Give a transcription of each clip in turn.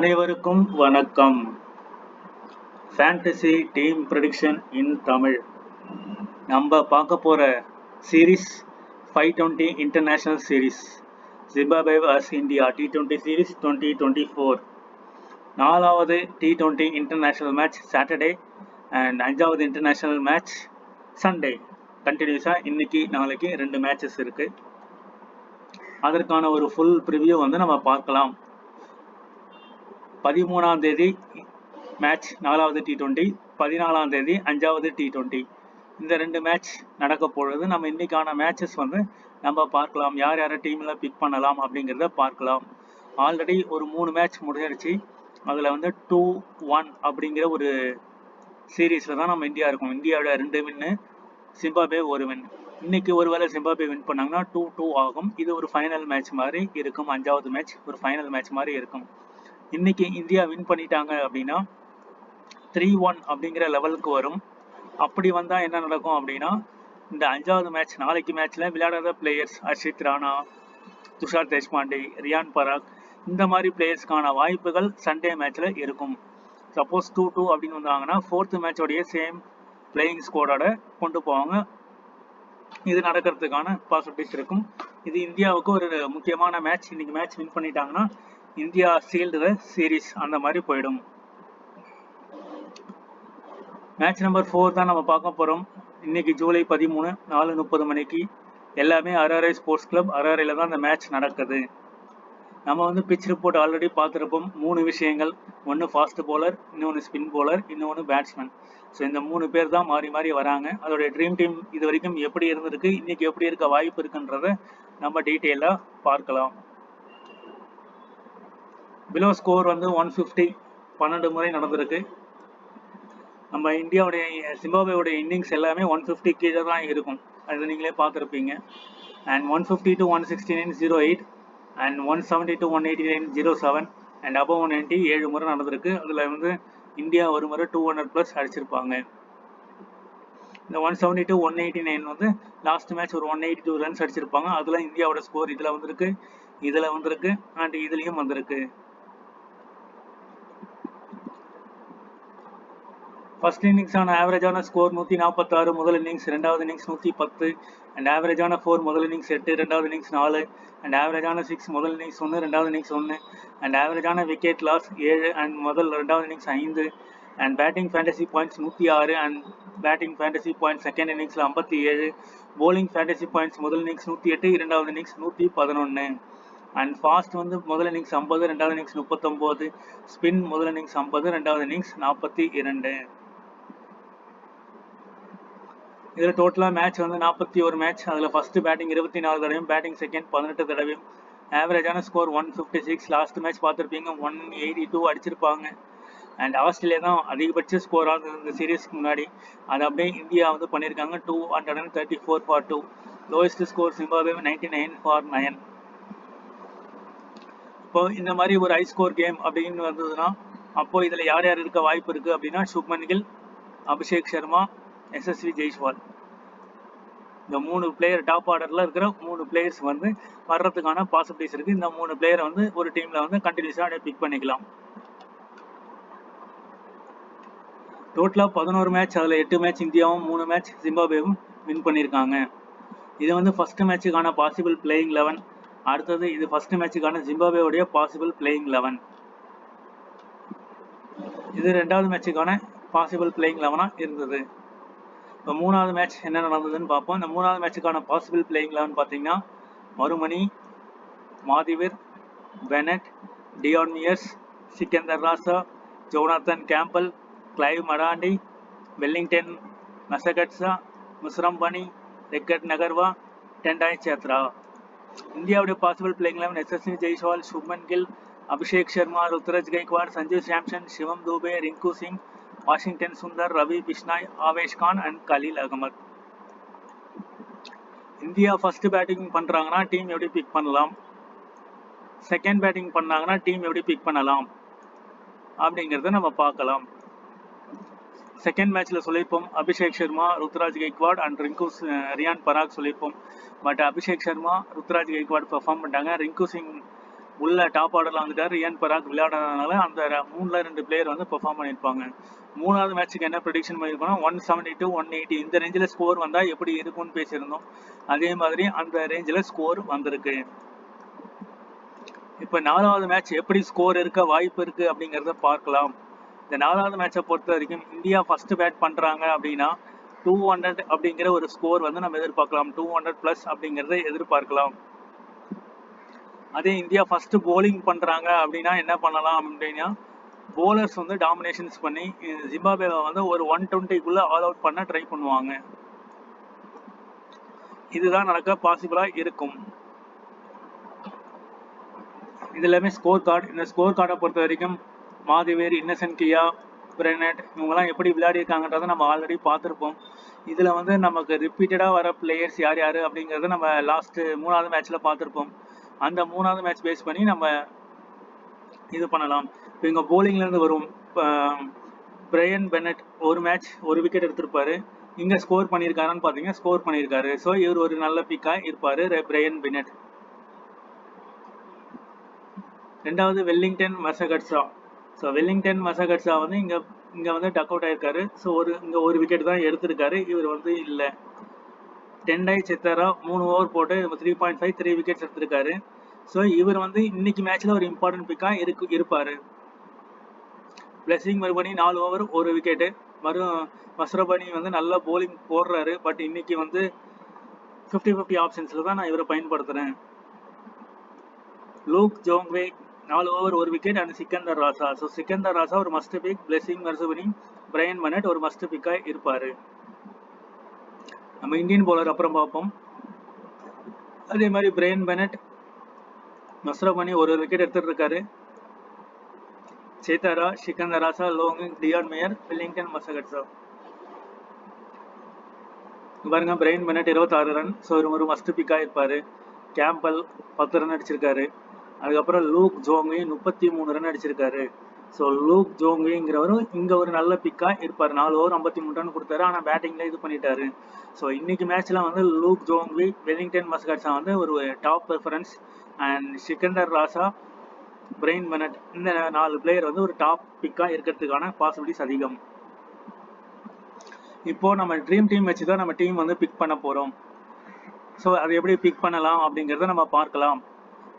அனைவருக்கும் வணக்கம். Fantasy team prediction இன் தமிழ். நம்ம பார்க்க போற series 520 international series Zimbabwe vs India T20 series 2024. 4வது T20 international match Saturday and 5வது இன்டர்நேஷனல் மேட்ச் சண்டே. கண்டினியூஸாக இன்னைக்கு நாளைக்கு 2 மேட்சஸ் இருக்கு. அதற்கான ஒரு ஃபுல் ப்ரிவியூ நம்ம பார்க்கலாம். 13ஆம் தேதி மேட்ச் 4வது T20, 14ஆம் தேதி 5வது T20. இந்த 2 மேட்ச் நடக்க பொழுது நம்ம இன்னைக்கான மேட்சஸ் நம்ம பார்க்கலாம். யார் யாரை டீமில் பிக் பண்ணலாம் அப்படிங்கிறத பார்க்கலாம். ஆல்ரெடி ஒரு 3 மேட்ச் முடிஞ்சிருச்சு. அதில் 2-1 அப்படிங்கிற ஒரு சீரீஸில் தான் நம்ம இந்தியா இருக்கோம். இந்தியாவோட 2 வின்னு, ஜிம்பாப்வே 1 வின். இன்னைக்கு ஒருவேளை ஜிம்பாப்வே வின் பண்ணாங்கன்னா 2-2 ஆகும். இது ஒரு ஃபைனல் மேட்ச் மாதிரி இருக்கும். 5வது மேட்ச் ஒரு ஃபைனல் மேட்ச் மாதிரி இருக்கும். இன்னைக்கு இந்தியா வின் பண்ணிட்டாங்க அப்படின்னா 3-1 அப்படிங்கிற லெவலுக்கு வரும். அப்படி வந்தால் என்ன நடக்கும் அப்படின்னா, இந்த 5வது மேட்ச் நாளைக்கு மேட்ச்ல விளையாடாத பிளேயர்ஸ் ஹர்ஷித் ராணா, துஷார் தேஷ்பாண்டே, ரியான் பராக் இந்த மாதிரி பிளேயர்ஸ்க்கான வாய்ப்புகள் சண்டே மேட்ச்ல இருக்கும். சப்போஸ் 2-2 அப்படின்னு வந்தாங்கன்னா 4th மேட்சோடைய சேம் பிளேயிங் ஸ்குவாடோட கொண்டு போவாங்க. இது நடக்கிறதுக்கான பாசிபிலிட்டிஸ் இருக்கும். இது இந்தியாவுக்கு ஒரு முக்கியமான மேட்ச். இன்னைக்கு மேட்ச் வின் பண்ணிட்டாங்கன்னா இந்தியா சீல்டு த சீரீஸ் அந்த மாதிரி போயிடும். மேட்ச் நம்பர் 4 தான் நம்ம பார்க்க போகிறோம். இன்னைக்கு ஜூலை 13 4:30 மணிக்கு எல்லாமே RRI ஸ்போர்ட்ஸ் கிளப் RRIல தான் இந்த மேட்ச் நடக்குது. நம்ம பிச் ரிப்போர்ட் ஆல்ரெடி பார்த்துருப்போம். 3 விஷயங்கள். ஒன்று ஃபாஸ்ட் பவுலர், இன்னொன்று ஸ்பின் பவுலர், இன்னொன்று பேட்ஸ்மேன். ஸோ இந்த 3 பேர் தான் மாறி மாறி வராங்க. அதோடைய ட்ரீம் டீம் இது வரைக்கும் எப்படி இருந்திருக்கு, இன்னைக்கு எப்படி இருக்க வாய்ப்பு இருக்குன்றத நம்ம டீட்டெயிலாக பார்க்கலாம். பிலோ ஸ்கோர் 150 12 முறை நடந்திருக்கு. நம்ம இந்தியாவுடைய ஜிம்பாப்வேவுடைய இன்னிங்ஸ் எல்லாமே 150 கீழே தான் இருக்கும். அது நீங்களே பார்த்துருப்பீங்க. And 150 to 169 0-8 and 170 to 189 0-7 and above 190 7 முறை நடந்திருக்கு. அதில் இந்தியா ஒரு முறை 200+ அடிச்சிருப்பாங்க. இந்த 170 to 189 லாஸ்ட் மேட்ச் ஒரு 182 ரன்ஸ் அடிச்சிருப்பாங்க. அதில் இந்தியாவோட ஸ்கோர் இதில் வந்திருக்கு அண்ட் இதுலேயும் வந்திருக்கு. ஃபர்ஸ்ட் இன்னிங்ஸான ஆவரேஜான ஸ்கோர் 146, முதல் இன்னிங்ஸ் 2வது இன்னிங்ஸ் 110 அண்ட் ஆவரேஜான 4 முதல் இன்னிங்ஸ் 8, 2வது இன்னிங்ஸ் 4 அண்ட் ஆவரேஜான 6 முதல் இன்னிங்ஸ் 1, 2வது இன்னிங்ஸ் 1 அண்ட் ஆவரேஜான விக்கெட் லாஸ் 7 அண்ட் 2வது innings 5 and batting fantasy points 106 and batting fantasy points second இன்னிங்ஸில் 57, போலிங் ஃபேண்டசி பாயிண்ட்ஸ் முதல் இன்னிங்ஸ் 108, 2வது இன்னிங்ஸ் 111 அண்ட் ஃபாஸ்ட் முதல் இன்னிங்ஸ் 50, 2வது இன்னிங்ஸ் 39, ஸ்பின் முதல் இன்னிங்ஸ் 50, 2வது இன்னிங்ஸ் 42. இதில் டோட்டலாக மேட்ச் 41 மேட்ச். அதில் ஃபர்ஸ்ட் பேட்டிங் 24 தடவையும், பேட்டிங் செகண்ட் 18 தடவையும். ஆவரேஜான ஸ்கோர் 156. லாஸ்ட் மேட்ச் பார்த்துருப்பீங்க 182 அடிச்சிருப்பாங்க. அண்ட் ஆஸ்திரேலியா தான் அதிகபட்ச ஸ்கோர் ஆகுது இந்த சீரீஸ்க்கு முன்னாடி. அது அப்படியே இந்தியா பண்ணியிருக்காங்க 234 for 2. Lowest score Zimbabwe 99 for 9. இப்போ இந்த மாதிரி ஒரு ஹை ஸ்கோர் கேம் அப்படின்னு வந்ததுன்னா அப்போ இதில் யார் யார் இருக்க வாய்ப்பு இருக்குது அப்படின்னா, சுப்மன் கில், அபிஷேக் சர்மா, SSV ஜெய்ஸ்வால் இந்த 3 பிளேயர் டாப் ஆர்டர்ல இருக்கிற 3 பிளேயர்ஸ் வர்றதுக்கான பாசிபிலிட்டிஸ் இருக்கு. இந்த 3 பிளேயரை ஒரு டீம்ல கண்டினியூஸா பிக் பண்ணிக்கலாம். டோட்டலா 11 மேட்ச். அதுல 8 மேட்ச் இந்தியாவும் 3 மேட்ச் ஜிம்பாப்வேவும் வின் பண்ணியிருக்காங்க. இது ஃபர்ஸ்ட் மேட்சுக்கான பாசிபிள் பிளேயிங் 11. அடுத்தது இது ஃபர்ஸ்ட் மேட்சுக்கான ஜிம்பாப்வேவுடைய பாசிபிள் பிளேயிங் 11. இது 2வது மேட்சுக்கான பாசிபிள் பிளேயிங் 11 இருந்தது. இப்போ 3வது மேட்ச் என்ன நடந்ததுன்னு பார்ப்போம். இந்த 3வது மேட்சுக்கான பாசிபிள் பிளேயிங் 11 பார்த்தீங்கன்னா, Marumani, Madhevere, Bennett, Dion Myers, Sikandar Raza, Jonathan Campbell, Clive Madande, Wellington Masakadza, Muzarabani, Richard Ngarava, Tendai Chatara. இந்தியாவுடைய possible playing 11 SSV Jaiswal, Shubman Gill, Abhishek Sharma, Ruturaj Gaikwad, Sanju Samson, Shivam Dube, Rinku Singh, Washington Sundar, Ravi Bishnoi, Avesh Khan and Khaleel Ahmed. India first batting பண்றாங்கன்னா டீம் எப்படி பிக் பண்ணலாம், செகண்ட் பேட்டிங் பண்ணாங்கன்னா டீம் எப்படி pick பண்ணலாம் அப்படிங்கிறத நம்ம பார்க்கலாம். செகண்ட் மேட்ச்ல சொல்லியிருப்போம் அபிஷேக் சர்மா, ருத்ராஜ் கைக்வாட் அண்ட் ரியான் பராக் சொல்லியிருப்போம். பட் அபிஷேக் சர்மா, ருத்ராஜ் கைக்வாட் பெர்ஃபார்ம் பண்ணிட்டாங்க. ரிங்கு சிங் உள்ள டாப் ஆர்டர்ல வந்துட்டாரு ரியான் பராக் விளையாடுறதுனால அந்த 3ல 2 பிளேயர் வந்து பெர்ஃபார்ம் பண்ணியிருப்பாங்க. 3வது மேட்ச்சுக்கு என்ன ப்ரெடிக்ஷன் பண்ணியிருக்கோம்னா 172 180 இந்த ரேஞ்சில் ஸ்கோர் வந்தால் எப்படி இருக்கும்னு பேசியிருந்தோம். அதே மாதிரி அந்த ரேஞ்சில் ஸ்கோர் வந்திருக்கு. இப்போ 4வது மேட்ச் எப்படி ஸ்கோர் இருக்க வாய்ப்பு இருக்கு அப்படிங்கிறத பார்க்கலாம். இந்த 4வது மேட்சை பொறுத்த வரைக்கும் இந்தியா ஃபர்ஸ்ட் பேட் பண்றாங்க அப்படின்னா 200 அப்படிங்கிற ஒரு ஸ்கோர் வந்து நம்ம எதிர்பார்க்கலாம். 200+ அப்படிங்கிறத எதிர்பார்க்கலாம். அதே இந்தியா ஃபர்ஸ்ட் போலிங் பண்றாங்க அப்படின்னா என்ன பண்ணலாம் அப்படின்னா போலர்ஸ் வந்து டாமினேஷன்ஸ் பண்ணி ஜிம்பாப்வேவை வந்து ஒரு 120க்குள்ள ஆல் அவுட் பண்ண ட்ரை பண்ணுவாங்க. இதுதான் நடக்க பாசிபிளா இருக்கும். இது எல்லாமே ஸ்கோர் கார்டு. இந்த ஸ்கோர் கார்டை பொறுத்த வரைக்கும் மாதேவேர், இன்னசென்ட் கியா, பிரெனட் இவங்கெல்லாம் எப்படி விளையாடிருக்காங்கன்றதை நம்ம ஆல்ரெடி பார்த்துருப்போம். இதில் வந்து நமக்கு ரிப்பீட்டடாக வர பிளேயர்ஸ் யார் யார் அப்படிங்கிறத நம்ம லாஸ்ட் 3வது மேட்ச்சில் பார்த்துருப்போம். அந்த 3வது மேட்ச் பேஸ் பண்ணி நம்ம இது பண்ணலாம். இப்போ இங்கே போலிங்லேருந்து வரும் பிரையன் பெனட் ஒரு மேட்ச் ஒரு விக்கெட் எடுத்திருப்பாரு. இங்கே ஸ்கோர் பண்ணியிருக்காருன்னு பார்த்தீங்கன்னா ஸ்கோர் பண்ணியிருக்காரு. ஸோ இவர் ஒரு நல்ல பிக்காக இருப்பார் பிரையன் பெனட். 2வது Wellington Masakadza. So Wellington Masakadza வந்து இங்கே வந்து டக் அவுட் ஆயிருக்காரு. ஸோ இங்கே ஒரு விக்கெட் தான் எடுத்திருக்காரு. இவர் வந்து இல்லை. டெண்டை சித்தாரா 3 ஓவர் போட்டு 3.5 3 விக்கெட்ஸ் எடுத்திருக்காரு. ஸோ இவர் வந்து இன்னைக்கு மேட்ச்ல ஒரு இம்பார்ட்டன்ட் பிக்காக இருப்பார். பிளஸிங் மறுபடி 4 ஓவர் 1 விக்கெட்டு. மஸ்ரபனி வந்து நல்லா போலிங் போடுறாரு. பட் இன்னைக்கு வந்து 50-50 ஆப்ஷன்ஸில் தான் நான் இவரை பயன்படுத்துகிறேன். Luke Jongwe 4 over 1 wicket and Sikandar Raza. So Sikandar Raza ஒரு must pick. Blessing Muzarabani, Brian Bennett ஒரு மஸ்ட் பிக்காக இருப்பார். நம்ம இந்தியன் பவுலர் அப்புறம் பார்ப்போம். அதே மாதிரி பிரையன் பெனட், மஸ்ரபனி ஒரு விக்கெட் எடுத்துட்டு இருக்காரு. சேத்தாரா, சிக்கந்தர் ராசா, லோங்கிங், டியான் மேயர், வெல்லிங்டன் மசகட்ஸா. பாருங்க பிரையன் பெனட் 26 ரன். ஸோ ஒரு மஸ்ட் பிக்காக இருப்பார். கேம்பல் 10 ரன் அடிச்சிருக்காரு. அதுக்கப்புறம் லூக் ஜோங்வி 33 ரன் அடிச்சிருக்காரு. ஸோ லூக் ஜோங்விங்கிறவரும் இங்கே ஒரு நல்ல பிக்காக இருப்பார். 4 ஓவர் 53 ரன் கொடுத்தாரு. ஆனால் பேட்டிங்கில் இது பண்ணிட்டாரு. ஸோ இன்னைக்கு மேட்ச்ல வந்து லூக் ஜோங்வி, வெல்லிங்டன் மஸ்கட்ஸா வந்து ஒரு top preference. And Sikandar Raza, Brian Bennett இந்த 4 பிளேயர் வந்து ஒரு டாப் பிக்காக இருக்கிறதுக்கான பாசிபிலிட்டிஸ் அதிகம். இப்போ நம்ம ட்ரீம் டீம் வச்சு தான் நம்ம டீம் வந்து பிக் பண்ண போகிறோம். ஸோ அதை எப்படி பிக் பண்ணலாம் அப்படிங்கிறத நம்ம பார்க்கலாம்.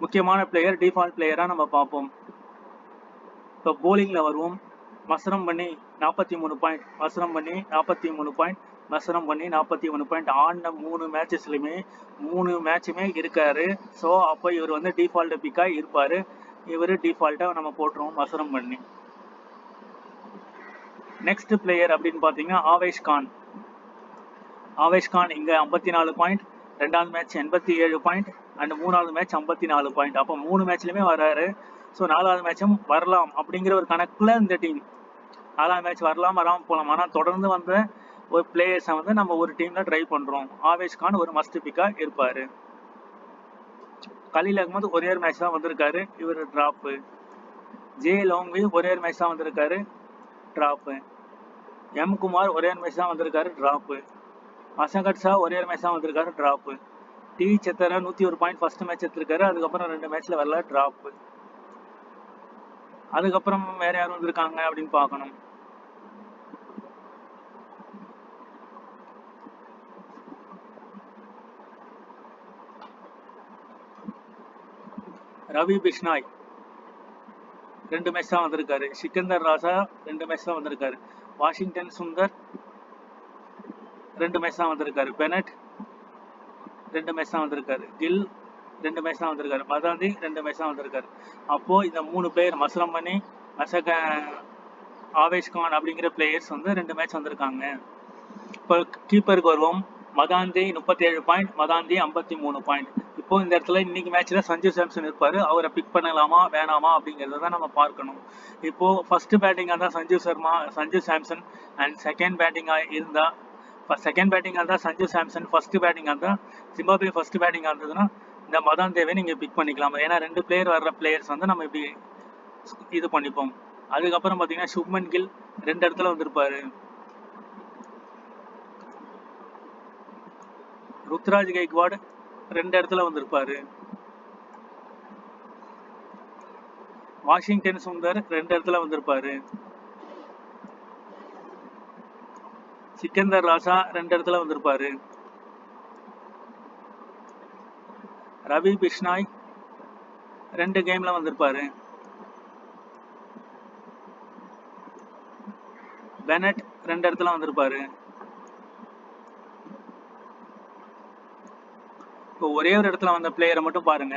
முக்கியமான பிளேயர் டிஃபால்ட் பிளேயராக நம்ம பார்ப்போம். இப்போ போலிங்கில் வருவோம். மஸ்ரம் பண்ணி 43 பாயிண்ட், மஸ்ரம் பண்ணி 43 பாயிண்ட், மஸ்ரம் பண்ணி 43 பாயிண்ட். ஆடின 3 மேட்சஸ்லையுமே 3 மேட்சுமே இருக்காரு. ஸோ அப்போ இவர் வந்து டிஃபால்ட் பிக்காக இருப்பார். இவர் டிஃபால்ட்டாக நம்ம போட்டுருவோம் மஸ்ரம் பண்ணி. நெக்ஸ்ட் பிளேயர் அப்படின்னு பார்த்தீங்கன்னா ஆவேஷ் கான். ஆவேஷ் கான் இங்கே 54 பாயிண்ட், 2வது மேட்ச் 87 பாயிண்ட் அண்ட் 3வது மேட்ச் 54 பாயிண்ட். அப்போ 3 மேட்ச்லையுமே வராரு. ஸோ 4வது மேட்சும் வரலாம் அப்படிங்கிற ஒரு கணக்கில் இந்த டீம் 4வது மேட்ச் வரலாம் வராமல் போகலாம். ஆனால் தொடர்ந்து வந்த ஒரு பிளேயர்ஸை வந்து நம்ம ஒரு டீமில் ட்ரை பண்ணுறோம். ஆவேஷ் கான் ஒரு மஸ்ட் பிக்காக இருப்பார். கலீல் அகமது ஒரே ஒரு மேட்ச் தான் வந்திருக்காரு. இவர் ட்ராப்பு. ஜே லோங்வி ஒரே ஒரு மேட்ச் தான் வந்திருக்காரு. ட்ராப்பு. எம் குமார் ஒரே ஒரு மேட்ச் தான் வந்திருக்காரு. ட்ராப்பு. மசகட்ஸா ஒரே ஒரு மேட்ச் தான் வந்திருக்காரு. Drop. T Chatara 101 point first match எடுத்திருக்காரு. அதுக்கப்புறம் 2 மேட்ச்ல வரல. ட்ராப்பு. அதுக்கப்புறம் வேற யாரும் வந்திருக்காங்க அப்படின்னு பார்க்கணும். ரவி பிஷ்னாய் 2 மேட்ச் தான் வந்திருக்காரு. சிக்கந்தர் ராசா 2 மேட்ச் தான் வந்திருக்காரு. வாஷிங்டன் சுந்தர் 2 மேட்ச் தான் வந்திருக்காரு. பெனட் 2 மேட்ச் தான் வந்திருக்காரு. கில் 2 மேட்ச் தான் வந்திருக்காரு. மதாந்தி 2 மேட்ச் தான் வந்திருக்காரு. அப்போ இந்த 3 பிளேயர் மஸ்ரம் பண்ணி, ஆவேஷ் கான் அப்படிங்கிற பிளேயர்ஸ் வந்து 2 மேட்ச் வந்திருக்காங்க. இப்போ கீப்பருக்கு வருவோம். மதாந்தி 37 பாயிண்ட், மதாந்தி 53 பாயிண்ட். இப்போ இந்த இடத்துல இன்னைக்கு மேட்ச்ல சஞ்சு சாம்சன் இருப்பாரு. அவரை பிக் பண்ணலாமா வேணாமா அப்படிங்கிறத தான் நம்ம பார்க்கணும். இப்போ ஃபர்ஸ்ட் பேட்டிங்காக தான் சஞ்சு சாம்சன் அண்ட் செகண்ட் பேட்டிங்காக இருந்தா சஞ்சு சாம்சன், ஃபர்ஸ்ட் பேட்டிங்காக இருந்தால் ஜிம்பாப்வே ஃபர்ஸ்ட் பேட்டிங்காக இருந்ததுன்னா இந்த மதாந்தேவை நீங்கள் பிக் பண்ணிக்கலாம். ஏன்னா 2 பிளேயர் வர்ற பிளேயர்ஸ் வந்து நம்ம இப்படி இது பண்ணிப்போம். அதுக்கப்புறம் பார்த்தீங்கன்னா சுப்மன் கில் 2 இடத்துல வந்திருப்பாரு. ருத்ராஜ் கைக்வாட் 2 இடத்துல வந்திருப்பாரு. வாஷிங்டன் சுந்தர் 2 இடத்துல வந்திருப்பாரு. சிக்கந்தர் ராசா 2 இடத்துல வந்திருப்பாரு. ரவி பிஷ்னாய் 2 கேம்ல வந்திருப்பாரு. பெனட் 2 இடத்துல வந்திருப்பாரு. இப்போ ஒரே ஒரு இடத்துல வந்த பிளேயரை மட்டும் பாருங்க,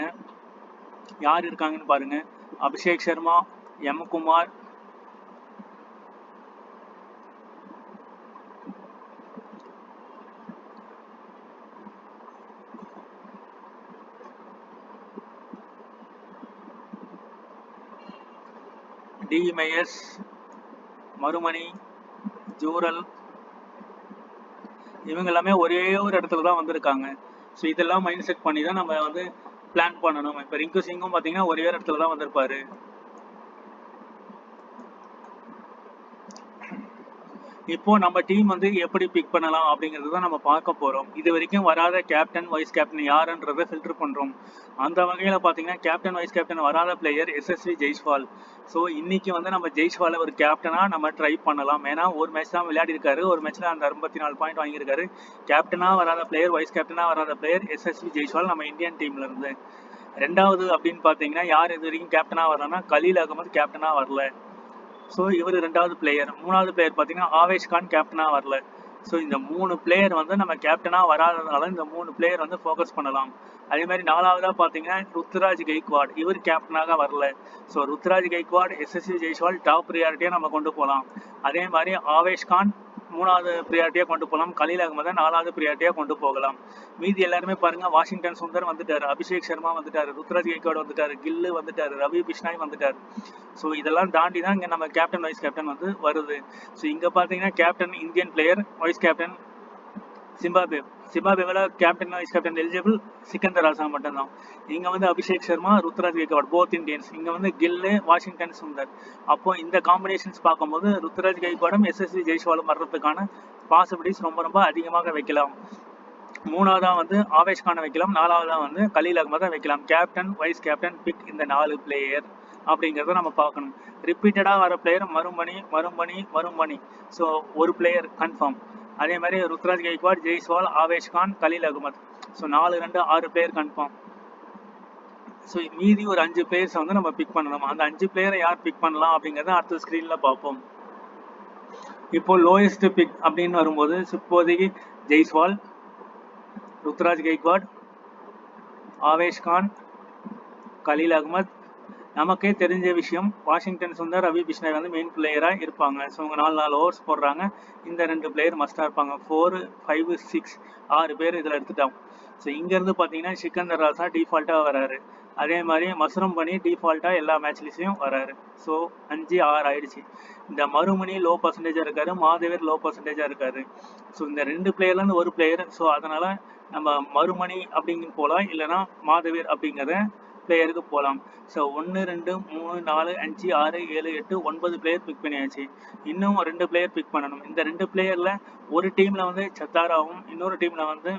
யார் இருக்காங்கன்னு பாருங்க. அபிஷேக் சர்மா, எம் குமார், டி மேயர்ஸ், மறுமணி, ஜூரல், இவங்க எல்லாமே ஒரே ஒரு இடத்துல தான் வந்திருக்காங்க. ஸோ இதெல்லாம் மைண்ட் செட் பண்ணி தான் நம்ம வந்து பிளான் பண்ணணும். இப்போ ரிங்கு சிங்கும் பார்த்தீங்கன்னா ஒரே ஒரு இடத்துல தான் வந்திருப்பாரு. இப்போ நம்ம டீம் வந்து எப்படி பிக் பண்ணலாம் அப்படிங்கிறது தான் நம்ம பார்க்க போறோம். இது வரைக்கும் வராத கேப்டன் வைஸ் கேப்டன் யாருன்றதை ஃபில்டர் பண்றோம். அந்த வகையில் பார்த்தீங்கன்னா கேப்டன் வைஸ் கேப்டன் வராத பிளேயர் எஸ்எஸ்வி ஜெய்ஸ்வால். ஸோ இன்னைக்கு வந்து நம்ம ஜெய்ஸ்வாலை ஒரு கேப்டனா நம்ம ட்ரை பண்ணலாம். ஏன்னா ஒரு மேட்ச் தான் விளையாடி இருக்காரு, ஒரு மேட்ச்ல அந்த 64 பாயிண்ட் வாங்கியிருக்காரு. கேப்டனா வராத பிளேயர், வைஸ் கேப்டனா வராத பிளேயர் எஸ்எஸ்வி ஜெய்ஸ்வால் நம்ம இந்தியன் டீம்ல இருந்து. ரெண்டாவது அப்படின்னு பார்த்தீங்கன்னா யார் இது வரைக்கும் கேப்டனா வரலன்னா கலீல் அகமது கேப்டனா வரல. ஸோ இவர் 2வது பிளேயர். 3வது பிளேயர் பார்த்தீங்கன்னா ஆவேஷ் கான் கேப்டனாக வரல. ஸோ இந்த 3 பிளேயர் வந்து நம்ம கேப்டனாக வராததுனால இந்த 3 பிளேயர் வந்து ஃபோக்கஸ் பண்ணலாம். அதே மாதிரி 4வதாக பார்த்தீங்கன்னா ருத்ராஜ் கெய்க்வாட், இவர் கேப்டனாக வரல. ஸோ ருத்ராஜ் கெய்க்வாட், எஸ்எஸ்வி ஜெய்ஸ்வால் டாப் ப்ரியாரிட்டியாக நம்ம கொண்டு போகலாம். அதே மாதிரி ஆவேஷ் கான் 3வது ப்ரியாரிட்டியாக கொண்டு போகலாம். கலீல் அகமதை 4வது ப்ரியாரிட்டியாக கொண்டு போகலாம். மீதி எல்லாருமே பாருங்க, வாஷிங்டன் சுந்தர் வந்துட்டாரு, அபிஷேக் சர்மா வந்துட்டாரு, ருத்ராஜ் கெய்க்வாட் வந்துட்டாரு, கில்லு வந்துட்டாரு, ரவி பிஷ்னாய் வந்துட்டாரு. ஸோ இதெல்லாம் தாண்டி தான் இங்கே நம்ம கேப்டன் வைஸ் கேப்டன் வந்து வருது. ஸோ இங்கே பார்த்தீங்கன்னா captain Indian player, vice captain Zimbabwe. சிம்பாப்வேவில் captain vice captain eligible Sikandar Raza மட்டும்தான். இங்கே வந்து அபிஷேக் சர்மா, ருத்ராஜ் கெய்க்வாட் போத் இந்தியன்ஸ். இங்கே வந்து கில்லு, வாஷிங்டன் சுந்தர். அப்போ இந்த காம்பினேஷன்ஸ் பார்க்கும்போது ருத்ராஜ் கெய்க்வாடும் எஸ்எஸ்வி ஜெய்ஸ்வாலும் வர்றதுக்கான பாசிபிலிட்டிஸ் ரொம்ப ரொம்ப அதிகமாக வைக்கலாம். 3வதா வந்து ஆவேஷ் கானை வைக்கலாம். 4வதா வந்து கலீல் அகமதை வைக்கலாம். கேப்டன் வைஸ் கேப்டன் பிக் இந்த 4 பிளேயர் அப்படிங்கிறத நம்ம பார்க்கணும். ரிப்பீட்டடாக வர பிளேயர் மறுமணி. ஸோ ஒரு பிளேயர் கன்ஃபார்ம். அதே மாதிரி Ruturaj Gaikwad, Jaiswal, Avesh Khan, Khaleel Ahmed. So 4-2-6 player confirm. So மீதி ஒரு 5 பிளேயர்ஸ் வந்து நம்ம பிக் பண்ணணும். அந்த 5 பிளேயரை யார் பிக் பண்ணலாம் அப்படிங்கிறத அடுத்த ஸ்க்ரீனில் பார்ப்போம். இப்போ லோயஸ்ட் பிக் அப்படின்னு வரும்போது இப்போதைக்கு ஜெய்ஸ்வால், ருத்ராஜ் கெய்க்வாட், ஆவேஷ் கான், கலீல் அகமது. நமக்கே தெரிஞ்ச விஷயம், வாஷிங்டன் சுந்தர், ரவி பிஷ்னாய் வந்து மெயின் பிளேயராக இருப்பாங்க. ஸோ அவங்க 4 ஓவர்ஸ் போடுறாங்க. இந்த 2 பிளேயர் மஸ்டாக இருப்பாங்க. 4, 5, 6 6 பேர் இதில் எடுத்துட்டோம். ஸோ இங்கேருந்து பார்த்தீங்கன்னா சிக்கந்தர் ராசா டிஃபால்ட்டாக வராரு. அதே மாதிரி மஸ்ரம் பண்ணி டிஃபால்ட்டாக எல்லா மேட்ச்லேயும் வராரு. ஸோ 5, 6 ஆயிடுச்சு. இந்த மறுமணி லோ பர்சன்டேஜாக இருக்காரு, மாதேவர் லோ பர்சன்டேஜாக இருக்காரு. ஸோ இந்த 2 பிளேயர்லேருந்து ஒரு பிளேயர். ஸோ அதனால் நம்ம மறுமணி அப்படிங்க போகலாம், இல்லைனா மாதேவர் அப்படிங்கிறத பிளேயருக்கு போகலாம். ஸோ 1, 2, 3, 4, 5, 6, 7, 8, 9 பிளேயர் பிக் பண்ணியாச்சு. இன்னும் 2 பிளேயர் பிக் பண்ணணும். இந்த 2 பிளேயரில் ஒரு டீமில் வந்து சத்தாராவும், இன்னொரு டீமில் வந்து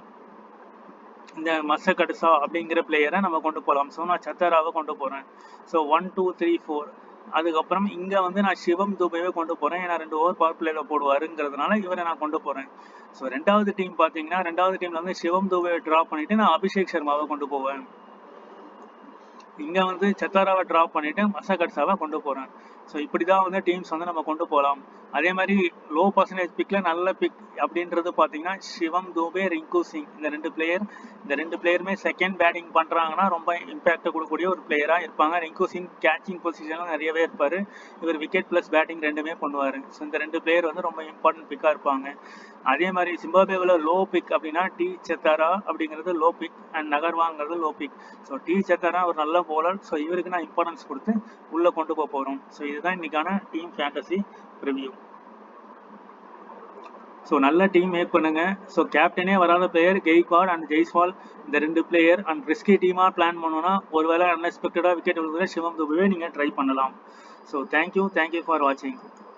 இந்த மசகடுசா அப்படிங்கிற பிளேயரை நம்ம கொண்டு போகலாம். ஸோ நான் சத்தாராவை கொண்டு போகிறேன். ஸோ 1, 2, 3, 4. அதுக்கப்புறம் இங்கே வந்து நான் சிவம் துபேவை கொண்டு போகிறேன். ஏன்னா 2 ஓவர் பவர் பிளேயில் போடுவாருங்கிறதுனால இவரை நான் கொண்டு போகிறேன். ஸோ 2வது டீம் பார்த்தீங்கன்னா 2வது டீமில் வந்து சிவம் துபேவை ட்ராப் பண்ணிவிட்டு நான் அபிஷேக் சர்மாவை கொண்டு போவேன். இங்கே வந்து சத்தாராவை ட்ராப் பண்ணிவிட்டு மசகட்ஸாவை கொண்டு போகிறேன். ஸோ இப்படி தான் வந்து டீம்ஸ் வந்து நம்ம கொண்டு போகலாம். அதே மாதிரி லோ பர்சன்டேஜ் பிக்கில் நல்ல பிக் அப்படின்றது பார்த்தீங்கன்னா சிவம் துபே, ரிங்கு சிங். இந்த 2 பிளேயருமே செகண்ட் பேட்டிங் பண்ணுறாங்கன்னா ரொம்ப இம்பேக்டை கொடுக்கக்கூடிய ஒரு பிளேயராக இருப்பாங்க. ரிங்கு சிங் கேச்சிங் பொசிஷனில் நிறையவே இருப்பார். இவர் விக்கெட் ப்ளஸ் பேட்டிங் 2மே பண்ணுவார். ஸோ இந்த 2 பிளேயர் வந்து ரொம்ப இம்பார்ட்டன்ட் பிக்காக இருப்பாங்க. அதே மாதிரி சிம்பாப்வேவில் லோ பிக் அப்படின்னா டி சத்தாரா அப்படிங்கிறது லோ பிக், அண்ட் நகர்வாங்கிறது low pick. So T Chatara ஒரு நல்ல போலர். ஸோ இவருக்கு நான் இம்பார்ட்டன்ஸ் கொடுத்து உள்ளே கொண்டு போக போகிறோம். ஸோ இதுதான் இன்னைக்கான டீம் ஃபேண்டசி ரிவ்யூ. ஸோ நல்ல டீம் மேக் பண்ணுங்க. ஸோ கேப்டனே வராத பிளேயர் கெய்க்வாட் அண்ட் ஜெய்ஸ்வால், இந்த 2 பிளேயர். அண்ட் ரிஸ்கி டீமாக பிளான் பண்ணோன்னா ஒருவேளை அன்எக்ஸ்பெக்டடாக விக்கெட் விழுதுல சிவம் துபேவை நீங்கள் ட்ரை பண்ணலாம். ஸோ தேங்க்யூ ஃபார் வாட்சிங்.